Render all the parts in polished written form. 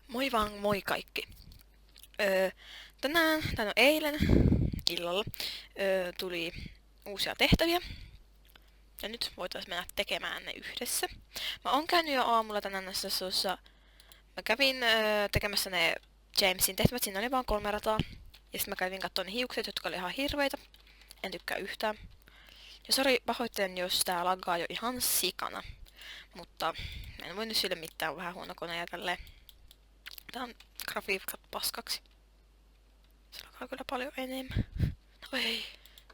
Moi vaan, moi kaikki. Öö, eilen illalla tuli uusia tehtäviä. Ja nyt voitais mennä tekemään ne yhdessä. Mä oon käynyt jo aamulla tänään näissä sossa. Mä kävin tekemässä ne Jamesin tehtävät, siinä oli vaan 3 rataa. Ja sitten mä kävin katsomaan ne hiukset, jotka oli ihan hirveitä. En tykkää yhtään. Ja sori, pahoittelen, jos tää laggaa jo ihan sikana. Mutta mä en voi nyt sille mitään, on vähän huono kone ja tälleen. Tää on grafiikat paskaksi. Se alkaa kyllä paljon enemmän. No ei.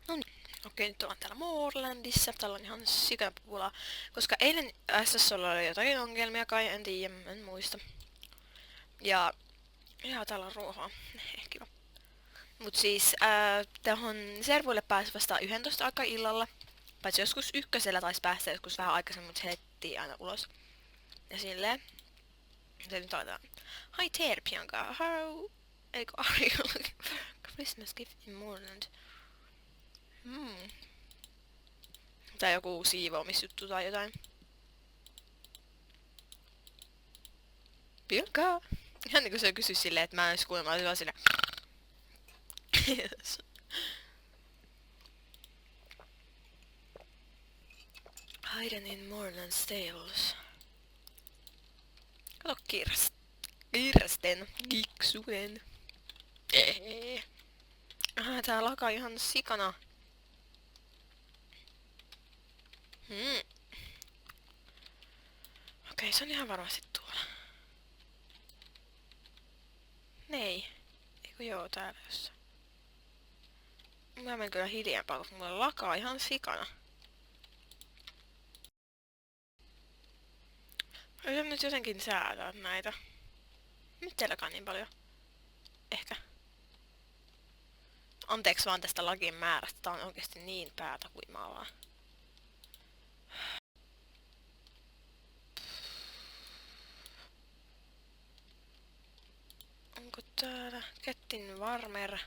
No niin. Okei, nyt ollaan täällä Moorlandissa. Täällä on ihan sikapula. Koska eilen SSOlla oli jotakin ongelmia kai, en tiedä, en muista. Ja täällä on ruohoa. Kiva. Mut siis, tähän servuille pääsi vasta 11 aikaa illalla. Paitsi joskus ykkösellä taisi päästä joskus vähän aikaisemmin, mut heittiin aina ulos. Ja silleen. Se nyt aletaan. Hi there, Bianca. How... Eikö are you looking for a Christmas gift in Moorland? Tai joku siivoamisjuttu tai jotain. Bianca! Ihan niinku se kysyis silleen, että mä en ois kuulemma vaan silleen. Hidden in Moorland stables. Kato Kirsten. Kiksuen. Tää lakaa ihan sikana. Okei, se on ihan varmasti tuolla. Nei. Eikö joo, täällä jossain. Mä menen kyllä hiljempaa, koska mulla lakaa ihan sikana. Yritän nyt jotenkin säätää näitä. Nyt teilläkään niin paljon. Ehkä. Anteeksi vaan tästä lagin määrästä. Tää on oikeesti niin päätä huimaavaa. Onko täällä Kettin Warmer?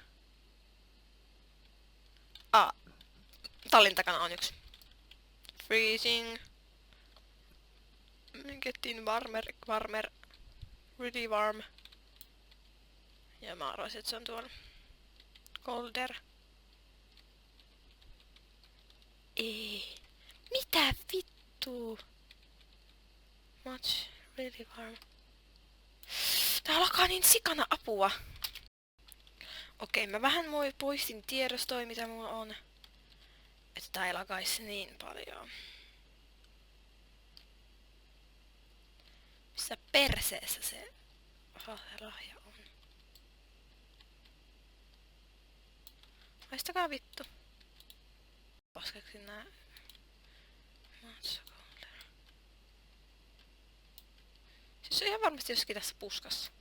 Tallin takana on yksi. Freezing. Kettin Warmer. Really warm. Ja mä arvoisin, että se on tuolla. Colder. Ei. Mitä vittua? Much. Really warm. Tää alkaa niin sikana apua. Okei, mä vähän poistin tiedostoi, mitä mulla on. Että tää ei lakaisi niin paljon. Missä perseessä se lahja on? Haistakaa vittu. Paskaksi nää... Siis se on ihan varmasti jossakin tässä puskassa.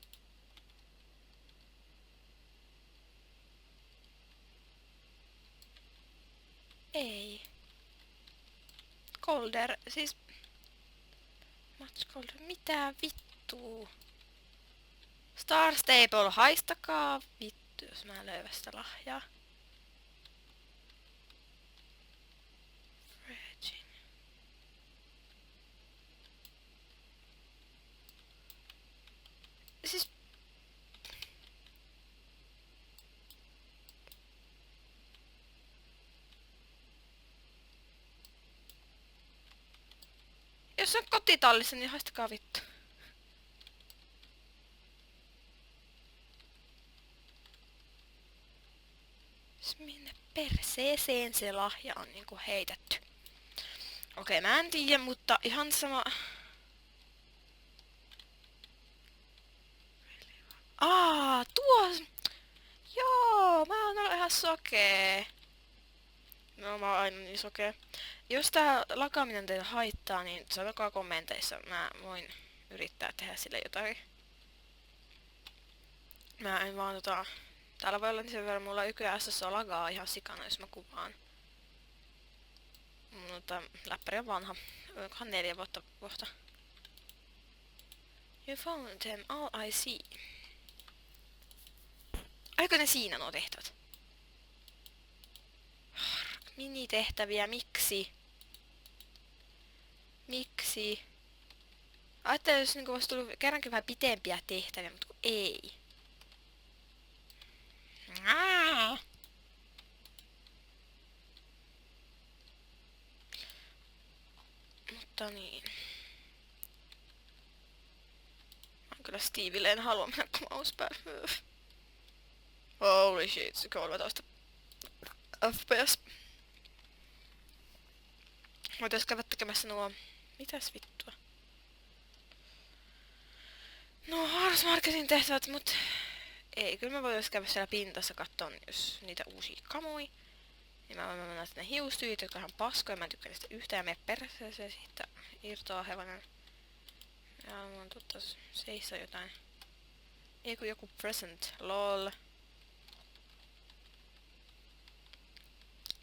Ei. Colder, siis... Much colder, mitä vittua? Star Stable, haistakaa vittu, jos mä löydän sitä lahjaa. Virgin. Siis... Jos on kotitallissa, niin haistakaa vittu. Minne perseeseen se lahja on niinku heitetty? Okei, mä en tiedä, mutta ihan sama... Tuo... Joo, mä oon ollut ihan sokee. No, mä oon aina niin sokee. Jos tää lakaaminen teitä haittaa, niin sanokaa kommenteissa. Mä voin yrittää tehdä sille jotain. Mä en vaan Täällä voi olla niin sen verran, mulla YKSS lagaa ihan sikana, jos mä kuvaan. Mutta läppäri on vanha. Onkohan 4 vuotta kohta. You found them, all I see. Aiko ne siinä nuo tehtävät? Minitehtäviä, miksi? Miksi? Ajattelin, jos niinku olisi tullut kerrankin vähän pitempiä tehtäviä, mutta kun ei. Mutta niin. Mä kyllä Steville en halua mennä kun mouse päällä. Holy shit, se 13 FPS. Voitais käydä tekemässä nuo... Mitäs vittua? No, Ars Marketin tehtävät, mut... Ei, kyllä mä voitais käydä siellä pintassa katton, jos niitä uusia kamui. Niin mä voin mennä sinne hiustyyt, jotka on ihan paskoja, mä en tykkää niistä yhtään ja mene perseeseen siitä irtoaa hevonen. Ja mun tuttas seissa jotain. Ei kun joku present, lol.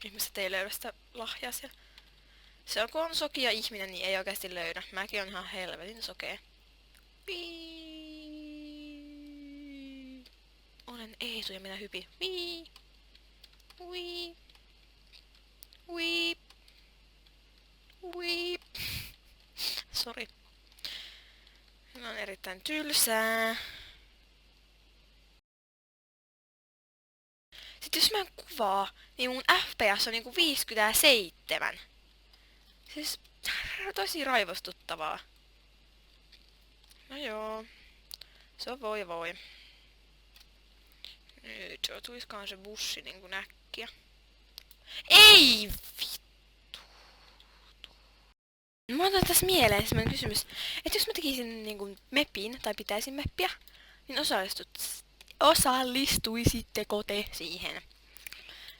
Ihmiset ei löydä sitä lahjaa siellä. Se on kun on sokia ihminen, niin ei oikeasti löydä. Mäkin on ihan helvetin sokea. Wii. Olen Eetu ja minä hypin. Wii. Wii. Wii. Wii. Sori. Tämä on erittäin tylsää. Sitten jos mä en kuvaa, niin mun FPS on niinku 57. Siis tosi raivostuttavaa. No joo. Se on voi. Nyt tuiskaan se bussi niinku näkkiä. Ei vittu. Mä otan tässä mieleen semmonen kysymys, että jos mä tekisin niinku mepin, tai pitäisin meppiä, niin osallistuisitteko te siihen?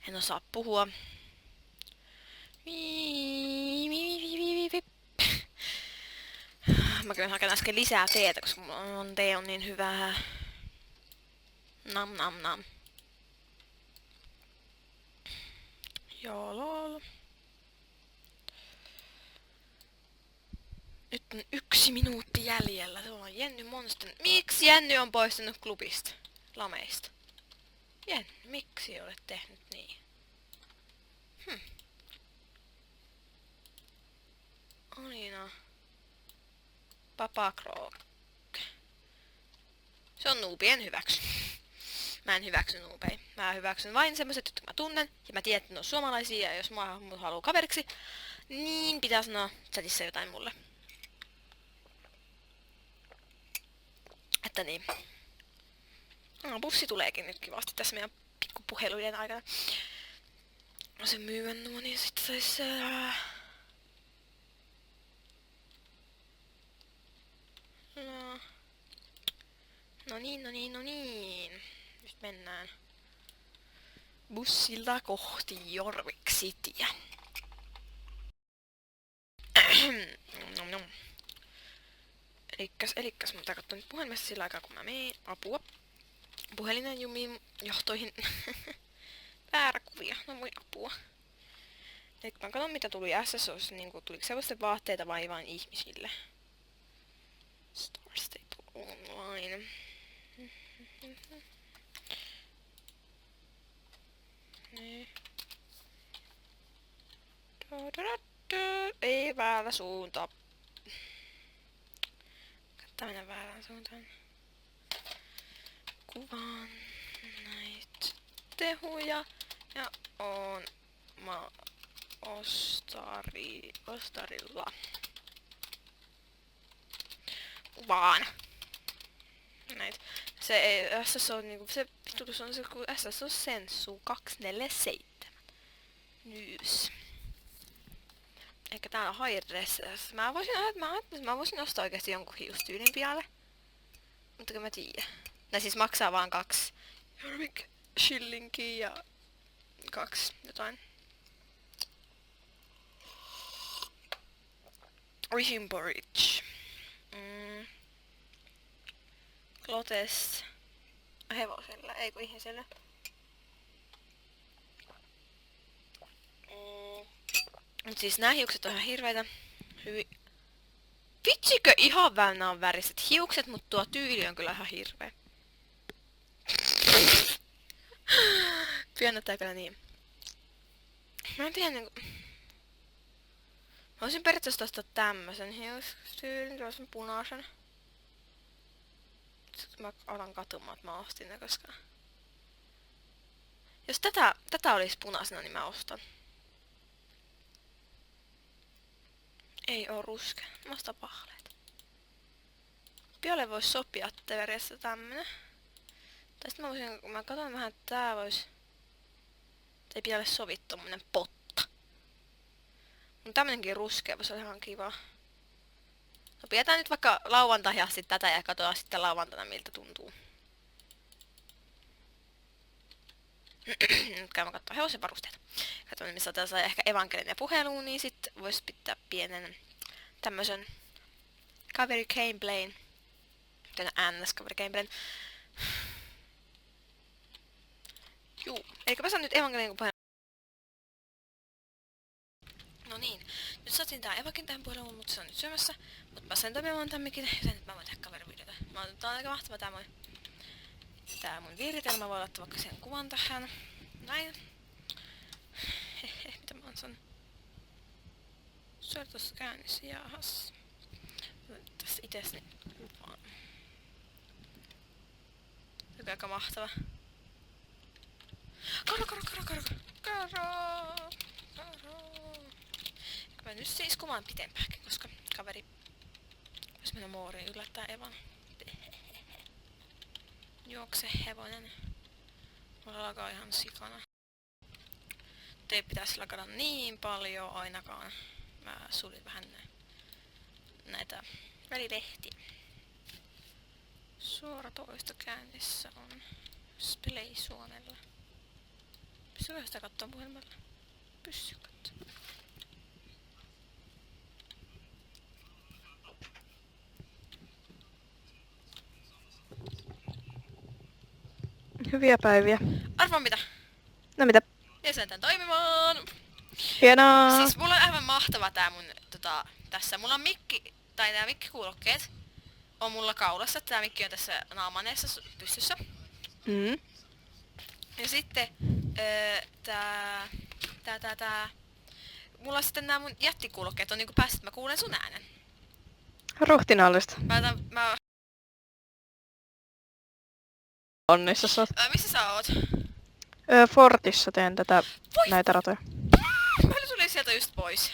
En osaa puhua. Mä kävin hakemaan äsken lisää teetä, koska mun tee on niin hyvää. Nam nam nam. Joo lol. Nyt on 1 minuutti jäljellä. Se on Jenny Monster. Miksi Jenny on poistunut klubista? Lameista. Jenny, miksi olet tehnyt niin? Aina. Papa Krog. Se on nuubi, en hyväksy. Mä en hyväksy nuubeja. Mä hyväksyn vain semmoset, jotka mä tunnen. Ja mä tiedän, että ne on suomalaisia ja jos mut haluu kaveriksi, niin pitää sanoa chatissa jotain mulle. Että niin. Bussi tuleekin nyt kivasti tässä meidän pikkupuheluiden aikana. No se myyvän nuo, niin sit sais... No niin. Nyt mennään bussilla kohti Jorvik Cityä. Elikkäs mä katson nyt puhelimesta sillä aikaa kun mä meen. Apua. Puhelinen jumiin johtoihin. Väärä kuvia. No voi apua. Eli mä katson mitä tuli SSOssa, niinku tuliko sellaista vaatteita vai vain ihmisille. Star Stable Online. Niin. Ei väärä suunta. Kattaa mennä väärään suuntaan. Kuvaan näitä tehuja ja on ostarilla. Kuvaan. Näitä. Se ei SSO on niinku se pituus on se kuin SSO Sensu 247. Nyys. Eikä täällä on hairdress. Mä voisin ostaa oikeesti jonkun hiustyylin pialle. Mutta kun mä tiedä. Nää siis maksaa vaan 2 Jorvik shillinkiä ja 2 jotain. Vision Porridge. Klotes. Hevosella, ei kun ihmisellä. Mut siis nää hiukset on ihan hirveitä. Vitsikö ihan väynä on väriset hiukset, mut tuo tyyli on kyllä ihan hirveä. Piennettää kyllä niin. Mä en tiedä niinku... Voisin periaatteessa ostaa tämmösen hiustyylin, tämmösen punaisen. Sitten mä alan katumaan, että mä ostin ne, koska... Jos tätä olisi punaisena, niin mä ostan. Ei oo ruskea. Mä ostan pahleet. Piolle voisi sopia teoriassa tämmönen. Tai sitten mä voisin, kun mä katson vähän, että tää vois... Ei Piolle sovi tommonen potta. Mutta tämmönenkin ruskea voisi olla ihan kiva. No pidetään nyt vaikka lauantai asti tätä ja katsotaan sitten lauantaina miltä tuntuu. Nyt käymme katsomaan hevosen varusteita. Katsotaan missä tässä saa ehkä evankelinen puheluun, niin sit vois pitää pienen tämmösen kaveri gameplayn. Tänä NS kaveri gameplayn. Juu, elikö mä saan nyt evankelinen puheluun. No niin, nyt saatiin tää evakin tähän puheluun, mutta se on nyt syömässä. Mut mä sen toimimaan tämmökin, joten nyt mä voin tehdä kaverivideota. Tää on aika mahtava tää mun viritelmä, voi laittaa vaikka sen kuvan tähän. Näin. Hehe, mitä mä oon sanonut? Syö tossa käynnissä, jaahas. Tässä itessäni vaan. Se on aika mahtava. Karo! Mä nyt siis kuvaan pitempääkin, koska kaveri vois mennä mooriin yllättää Evan. Juokse hevonen. Mulla lakaa ihan sikana. Ei pitäisi lakata niin paljon ainakaan. Mä sulin vähän näitä välilehtiä. Suoratoisto käynnissä on Play Suomella. Pystykö sitä kattoo puhelimella? Pysty kattoo. Hyviä päiviä. Arvaa mitä? No mitä? Jäsentän toimimaan! Hienoa! Siis mulla on aivan mahtava tää mun tässä. Mulla on tää mikkikuulokkeet on mulla kaulassa. Tää mikki on tässä naamaneessa pystyssä. Mm. Ja sitten mulla on sitten nää mun jättikuulokkeet on niinku päässä, että mä kuulen sun äänen. Ruhtinaallista. Mä Onnissa sä oot. missä sä oot? Fortissa teen näitä ratoja. Mä tulin sieltä just pois.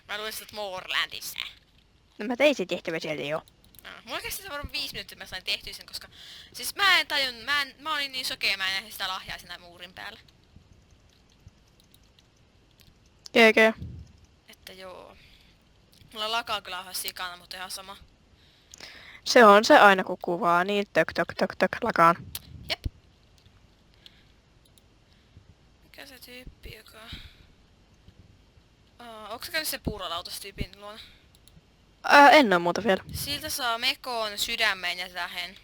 Mä luin sitä Moorlandissa. No mä tein sen tehtävä sieltä jo. Mulla kesti se varmaan 5 minuuttia, että mä sain tehtyä sen, koska... Siis mä olin niin sokea, mä en nähnyt sitä lahjaa siinä muurin päällä. GG. Että joo. Mulla lakaa kyllä ihan sikana, mutta ihan sama. Se on se aina kun kuvaa, niin tök lakaan. Jep. Mikä se tyyppi, joka... onko se käynyt se puurolautastyypin luona? En oo muuta vielä. Siltä saa mekoon, sydämen ja tähen.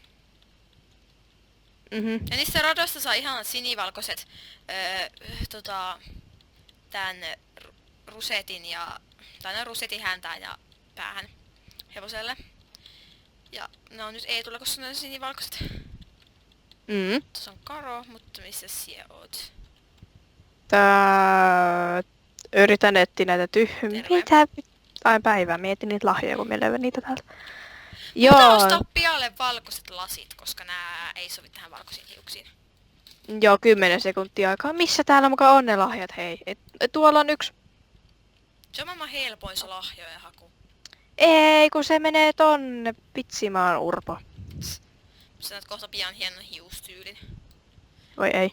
Mhm. Ja niistä radoista saa ihan sinivalkoiset tän rusetin ja... Tai ne rusetin häntään ja päähän hevoselle. Ja ne on nyt Eetulla, koska ne on sinivalkoiset. Mm. Tuossa on Karo, mutta missä siellä oot? Yritän etsiä näitä Terve. Mitä? Ai päivää, mietin niitä lahjoja, kun mä löydän niitä täältä. Mutta ostaa pialle valkoiset lasit, koska nää ei sovi tähän valkoisiin hiuksiin. Joo, 10 sekuntia aikaa. Missä täällä mukaan on ne lahjat, hei? Tuolla on yksi. Se on maailman helpoin se lahjojen haku. Ei, kun se menee tonne Pitsimaan Urpo. Sä näet kohta pian hienon hiustyylin. Voi ei.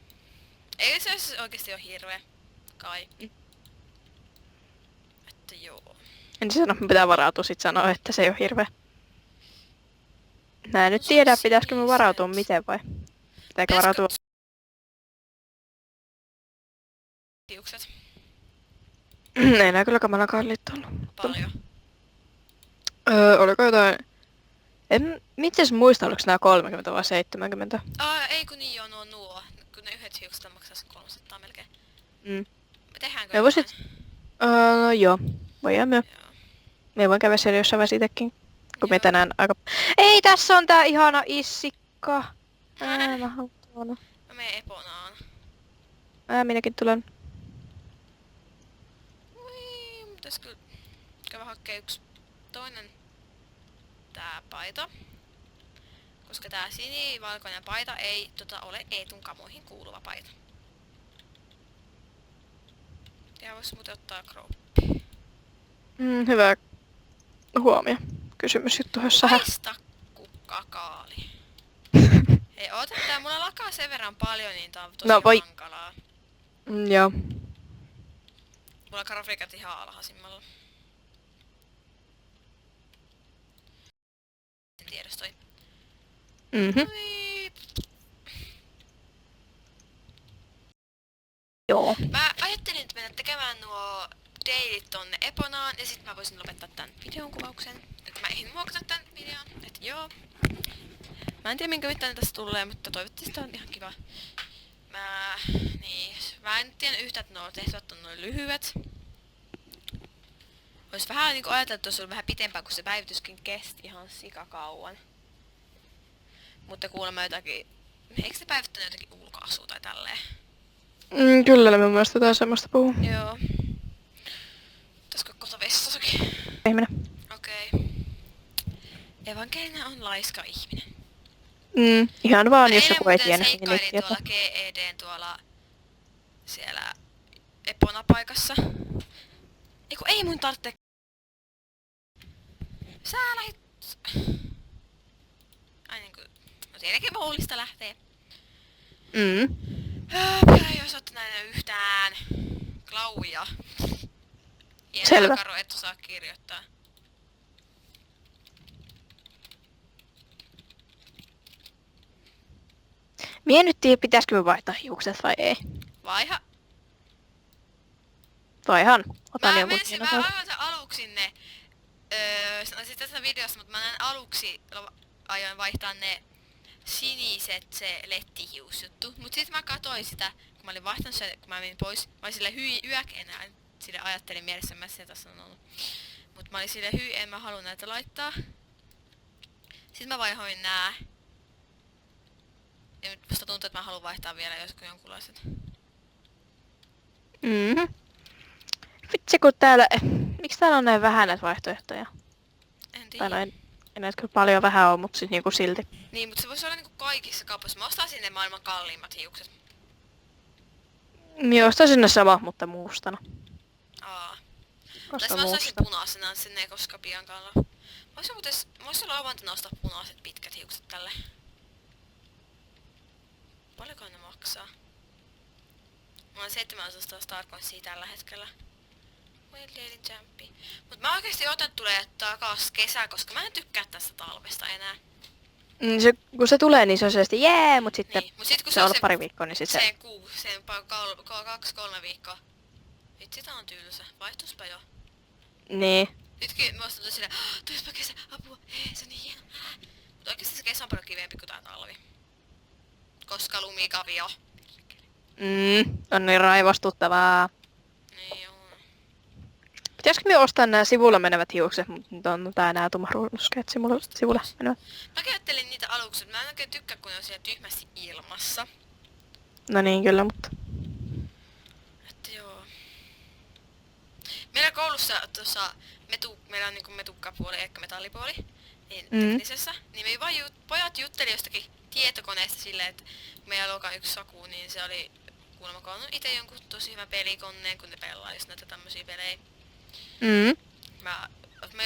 Ei se olisi oikeesti ole hirveä. Kai. Että joo. En sano, pitää varautua sit sanoa, että se ei oo hirveä. Mä en nyt tiedä, pitäisikö me varautua miten vai? Pitääkö varautua? Hiukset. Ei nää kyllä kamalan kalliit ollut. Paljon. Oliko jotain... Mites muista, oliko nää 30 vai 70? Ei kun niin joo, nuo. Kun ne yhdet hiukset maksaa sen 300 melkein. Mm. Tehdäänkö Me voisit... No joo. Voidaan me. Joo. Me voin käydä siellä jossain vaiheessa itekin. Kun me tänään aika... Ei, tässä on tää ihana issikka. Mä haluan tuona. Mä menen Eponaan. Minäkin tulen. Ui. pitäis kyllä käydä hakea yksi toinen tää paita. Koska tää sinivalkoinen paita ei ole Eetun kamoihin kuuluva paita. Ja vois muuten ottaa kroppi. Hyvä huomio. Kysymysjuttu, jos sä Haista kukkakaali. Hei, oota, tää mulla lakaa sen verran paljon, niin tää on tosi No, voi. hankalaa. Joo. Mulla on grafiikat ihan alhaisimmalla. En tiedostoi. Ui. Joo. Mä ajattelin, että mennä tekemään nuo dailit tonne Eponaan ja sit mä voisin lopettaa tän videon kuvauksen. Että mä ehdin muokata tän videon. Et joo. Mä en tiedä minkä mittaan tästä tulee, mutta toivottavasti tää on ihan kiva. Mä en tiedä yhtään, että nuo tehtävät on noin lyhyet. Ois vähän niinku ajatellut, että olisi ollut vähän pitempään, kun se päivityskin kesti ihan sikakauan. Mutta kuulemma jotakin... Eikö se päivittänyt jotakin ulkoasua tai tälleen? Kyllä, mun mielestä jotain semmoista puhuu. Joo. Pitäisikö kohta vessassakin? Ihminen. Okei. Evankelina on laiska ihminen. Ihan vaan, Mä jos eilen joku ei muuten tiedä, niin seikkailin ei tiedä. tuolla GEDn tuolla... Siellä... Epona-paikassa. Eiku ei mun tarvitse... Sä lähit... Ai niinku... No tietenkin Moulista lähtee. Ei osoittaa näin yhtään. Klauja. Selvä. Karo, et osaa kirjoittaa. Mie nyt tiedä, pitäisikö me vaihtaa hiukset vai ei. Vaiha. Vaihan. Otan Mä jonkun menisin hienon vähän taas. aivan aluksi ne... Sanoisin tässä videossa, mutta mä näin aluksi aion vaihtaa ne siniset se lettihiusjuttu. Mut sit mä katsoin sitä, kun mä olin vaihtanut sen, kun mä menin pois. Mä olin silleen hyi yök enää. Sille ajattelin mielessä, mä sitä sanonut. Mut mä olin silleen hyi, en mä halua näitä laittaa. Sitten mä vaihoin nää. Ja nyt musta tuntuu, että mä haluan vaihtaa vielä joskus jonkunlaiset. Vitsi kun täällä... Miksi täällä on näin vähän näitä vaihtoehtoja? En Tai tiedä. no ei näitä kyllä paljon vähän oo, mut siis niinku silti. Niin, mutta se voisi olla niinku kaikissa kaupoissa. Mä ostaisin ne maailman kalliimmat hiukset. Mie ostaisin ne sama, mutta muustana. Aa. Koska Tai mä ostaisin muusta. punaisena, sen ei koska piankaan ole. Mä ois ollut avantana ostaa punaiset pitkät hiukset tälle. Paljonko ne maksaa? Mä oon 700 Starcoinsia tällä hetkellä. Well daily champi. Mut mä oikeesti otan tulee takas kesää, koska mä en tykkää tästä talvesta enää. Kun se tulee, niin se on sellaisesti jee, mut sitten Niin, mut sit kun se on ollut pari viikkoa, niin sit se... sen 2-3 viikkoa. Vitsi tää on tylsä. Vaihtuispa jo. Niin. Nytkin mä ostan silleen, tulispa kesä, apua, hei se on niin hieno. Mut oikeesti se kesä on paljon kivempi kuin tää talvi. Koska lumikavio. On niin raivostuttavaa. Niin joo. Pitäisikö me ostaa nämä sivulla menevät hiukset, mutta nyt on tää nää tummaruskeet sivulla menevät. Mä käyttelin niitä aluksi, mutta mä en oikein tykkää kun ne on siellä tyhmästi ilmassa. No niin kyllä, mutta... Että joo. Meillä koulussa tuossa meillä on niinku metukkapuoli eikä metallipuoli. Niin teknisessä. Niin me vaan pojat jutteli jostakin tietokoneesta silleen, että kun meidän luokan yksi Saku, niin se oli kuulemma koonnut ite jonkun tosi hyvän pelikoneen, kun ne pelaa just näitä tämmösiä pelejä.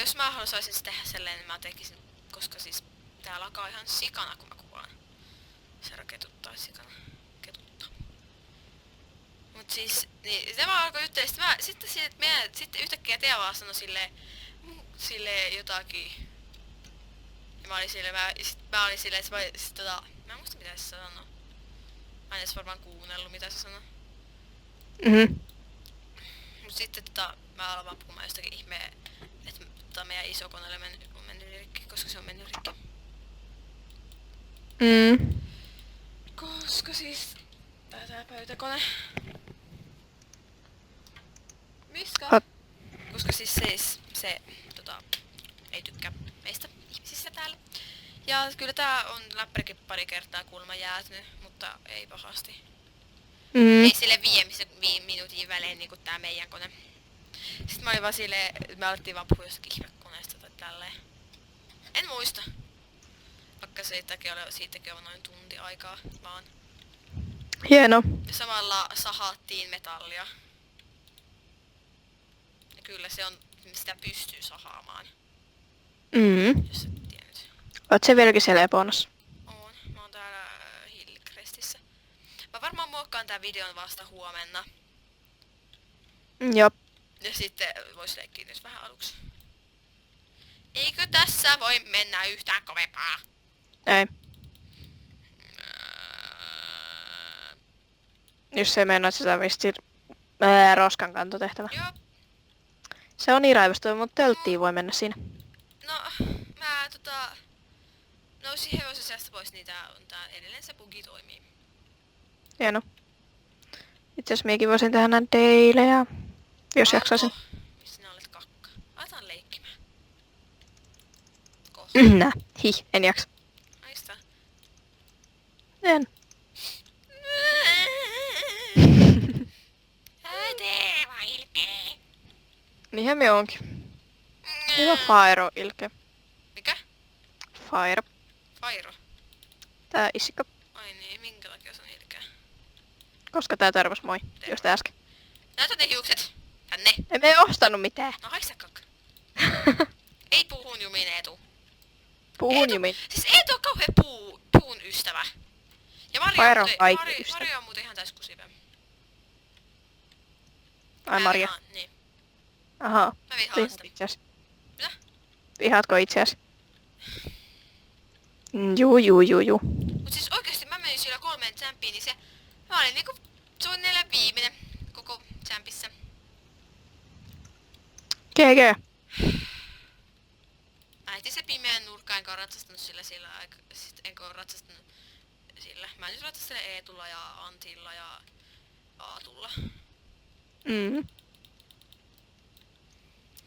Jos mä haluaisin tehdä sellainen, niin mä tekisin, koska siis tää lakaa ihan sikana, kun mä kuvaan. Se ketuttaa sikana. Ketuttaa. Mut siis, niin se vaan alkoi juttelemaan. Sitten yhtäkkiä Tea vaan sanoi silleen jotakin. Ja mä olin silleen, mä en muista mitä se sanoi. Mä en edes varmaan kuunnellut mitä se sanoi. Mut sitten mä aloin vaan puhumaan jostakin ihmeen, että meidän iso koneelle on mennyt rikki, koska se on mennyt rikki. Koska siis... Tää pöytäkone. Miskä? Koska siis se ei tykkää meistä ihmisistä täällä. Ja kyllä tää on läppärikin pari kertaa kuulemma jäätynyt, mutta ei pahasti. Ei sille 5 minuutin välein niinku tää meidän kone. Sitten mä olin vaan silleen, me alettiin vaan puhua jostakin ihmekoneesta tai tälleen. En muista. Vaikka siitäkin on noin tunti aikaa vaan. Hieno. Ja samalla sahattiin metallia. Ja kyllä se on, sitä pystyy sahaamaan, jos et tiennyt. Oot se vieläkin siellä Eponassa? Oon. Mä oon täällä Hillcrestissä. Mä varmaan muokkaan tän videon vasta huomenna. Joo. Ja sitten vois leikkiä nyt vähän aluksi. Eikö tässä voi mennä yhtään kovempaa? Ei. Jos se mennä sitä vissiin roskan kantotehtävä. Joo. Se on niin raivostuva, mutta tölttiin voi mennä siinä. No, mä nousin hevosen seasta pois, niin tää edelleen se bugi toimii. Hieno. Itse asiassa minäkin voisin tehdä näin deilejä, jos jaksaisin. Missä sinä olet kakka? Aletaan leikkimään. Koh. Nää. En jaksa. Aista. En. Tee vaan ilkee. Niinhän me onkin. Hyvä Fairo ilke. Mikä? Fairo. Fairo. Tää issikka. Ai niin, minkä takia se on ilkeä? Koska tää tervas moi. Just äsken. Näytä ne hiukset. Tänne. En me ostanut mitään. No haista kakka. Ei puuhun jumin Eetu. Puhun jumin. Siis Eetu on kauhea puun ystävä. Ja Fairo on kaikki ystävä. Mario on muuten ihan täys kusive. Ai Maria. Niin. Ahaa. Mä vihaan sitä. Itseäsi. Mitä? Vihaatko itseäsi? Juu. Mut siis oikeesti mä menin siellä 3 tsemppiin, niin mä olin niinku suunnilleen viimeinen koko tsempissä. GG. Mä heitin se pimeän nurkkaan, enkä oo ratsastanut sillä aikaa. Enkä oo ratsastanut sillä. Mä nyt ratsastelen Eetulla ja Antilla ja Aatulla.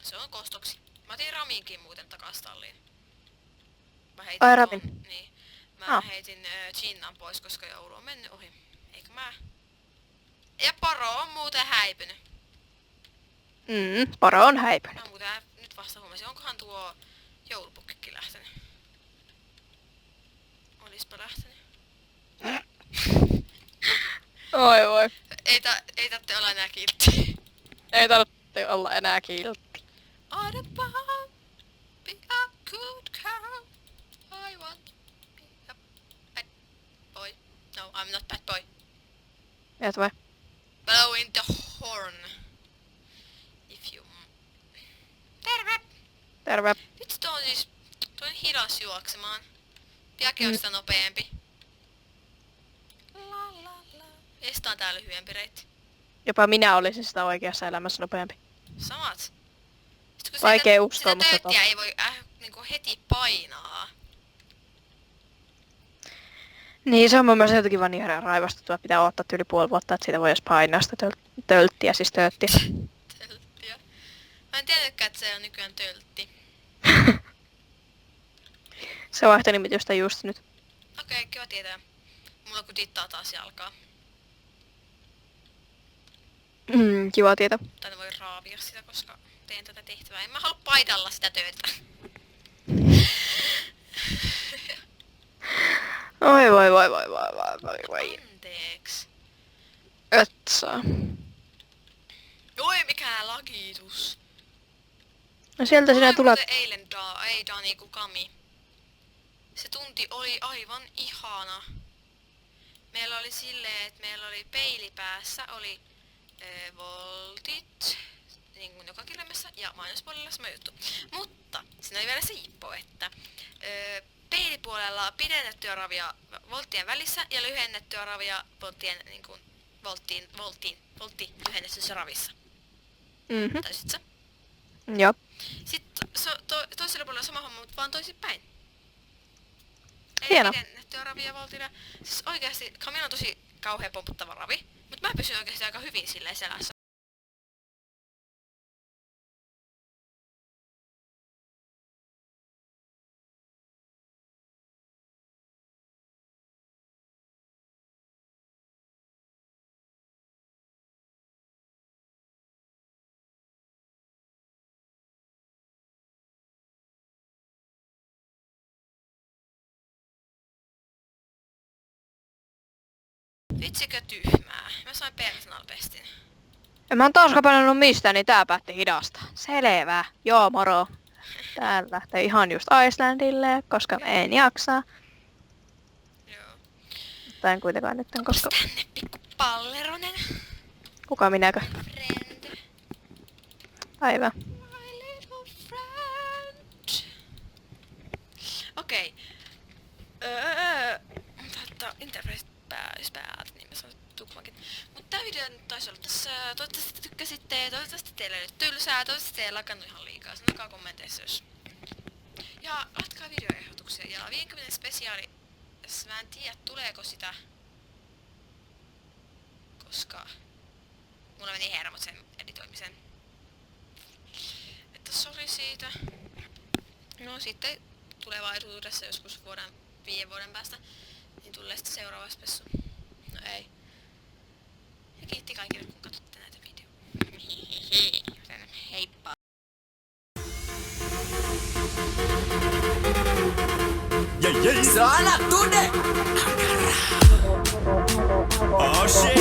Se on kostoksi. Mä otin Raminkin muuten takas talliin. Mä heitin Ai Ramin. Niin. Mä heitin Ginnan pois, koska joulu on mennyt ohi. Eikö mä? Ja poro on muuten häipynyt. Poro on häipynyt. Mä muuten nyt vasta huomasin, onkohan tuo joulupukkikin lähtenyt? Olispa lähtenyt. Oi voi. Ei tarvitse olla enää kiltti. Ei tarvitse olla enää kiltti. I want be a good girl. I want to be a bad boy. No, I'm not bad boy. Et vai? Blow in the horn. If you... Terve! Terve. Vitsi, tuo on hidas juoksemaan. Piakin on sitä nopeampi. La la la. Estä on tää lyhyempi reitti. Jopa minä olisin sitä oikeassa elämässä nopeampi. Samat. Sitten kun Vaikea uskoa, sitä mutta tööttiä ei voi niinku heti painaa. Niin, se on mun mielestä jotenkin vaan niin raivostuttua. Pitää odottaa yli puoli vuotta, että siitä voi edes painaa sitä tölttiä, siis tööttiä. Tölttiä. Mä en tiennytkään, että se on nykyään töltti. Se vaihtoi nimitystä just nyt. Okei, kiva tietää. Mulla kun dittaa taas jalkaa. Kiva tietää. Tai voi raavia sitä, koska teen tätä tehtävää. En mä halua paidalla sitä töötä. Oi voi. Anteeksi. Et saa. Oi, mikä lagitus. No sieltä sinä tulet. Eilen ei Dani kuin Kami. Se tunti oli aivan ihana. Meillä oli silleen, että meillä oli peilipäässä oli voltit, niin kuin joka kirjelmässä, ja mainospuolella sama juttu. Mutta siinä oli vielä se jippo, että peilipuolella pidennettyä ravia volttien välissä ja lyhennettyä ravia volttien niin kuin voltti lyhennetyssä ravissa. Täysit sä? Joo. Sitten toisella puolella sama homma, mutta vaan toisinpäin. Hieno. Ei pidennettyä ravia voltilla. Siis oikeasti, Camilla on tosi kauhean pomputtava ravi, mutta mä pysyn oikeasti aika hyvin silleen selässä. Vitsikö tyhmää? Mä sain personal-pestin. En mä oon taaskaan painanut mistään, niin tää päätti hidastaa. Selvä. Joo, moro. Tää lähtee ihan just Icelandille, koska en jaksa. Joo. Tai en kuitenkaan nyt, koska... Tänne pikku palleronen. Kuka minäkö? Friend. Päivä. My little friend. Okei. Mutta Interface päät, niin mä sanon tukmankin. Mut tää video nyt taisi olla tässä. Toivottavasti tykkäsitte, toivottavasti teillä ei nyt tylsää, toivottavasti teillä ei lakannut ihan liikaa. Sanokaa kommenteissa jos. Ja latkaa videoehdotuksia ja 50 spesiaali. Mä en tiedä tuleeko sitä. Koska mulla meni hermot sen editoimisen. Että sori siitä. No sitten tulevaisuudessa joskus 5 vuoden päästä, niin tulee sitten seuraava spessu. No ei. Ja kiitti kaikille kun katsotte näitä videoita. Joten heippa! Soala tunne! Oh shit!